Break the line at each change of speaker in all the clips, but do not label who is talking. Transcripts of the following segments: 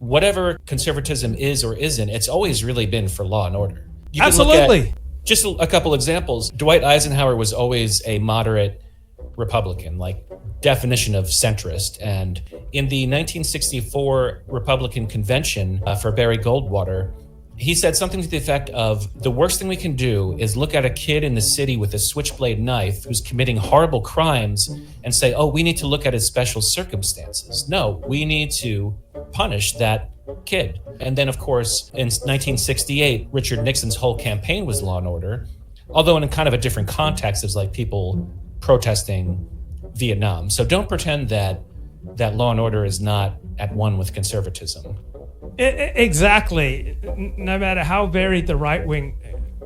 whatever conservatism is or isn't, it's always really been for law and order. You can look
Absolutely.
at just a couple examples. Dwight Eisenhower was always a moderate Republican, like definition of centrist. And in the 1964 Republican convention for Barry Goldwater, he said something to the effect of, the worst thing we can do is look at a kid in the city with a switchblade knife who's committing horrible crimes and say, oh, we need to look at his special circumstances. No, we need to punish that kid. And then, of course, in 1968, Richard Nixon's whole campaign was law and order, although in a kind of a different context. It was like people protesting Vietnam. So don't pretend that law and order is not at one with conservatism.
Exactly. No matter how varied the right-wing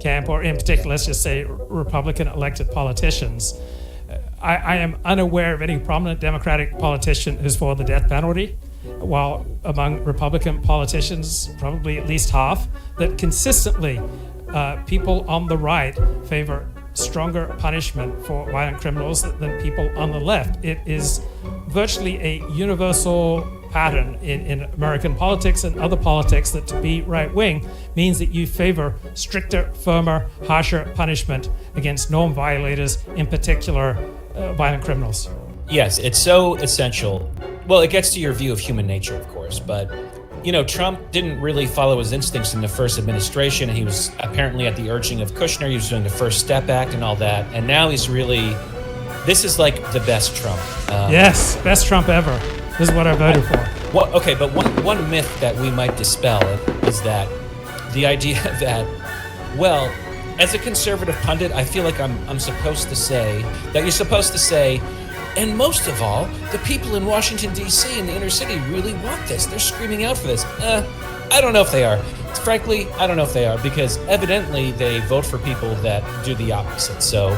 camp, or in particular, let's just say Republican elected politicians, I am unaware of any prominent Democratic politician who's for the death penalty, while among Republican politicians, probably at least half, that consistently people on the right favor stronger punishment for violent criminals than people on the left. It is virtually a universal pattern in American politics and other politics that to be right-wing means that you favor stricter, firmer, harsher punishment against norm violators, in particular violent criminals.
Yes, it's so essential. Well, it gets to your view of human nature, of course, but Trump didn't really follow his instincts in the first administration. He was apparently at the urging of Kushner. He was doing the First Step Act and all that. And now this is like the best Trump.
Yes, best Trump ever. This is what I voted for.
Well, okay, but one myth that we might dispel is that the idea that, well, as a conservative pundit, I feel like I'm supposed to say that you're supposed to say, and most of all, the people in Washington, D.C. and the inner city really want this. They're screaming out for this. I don't know if they are. Frankly, I don't know if they are, because evidently they vote for people that do the opposite. So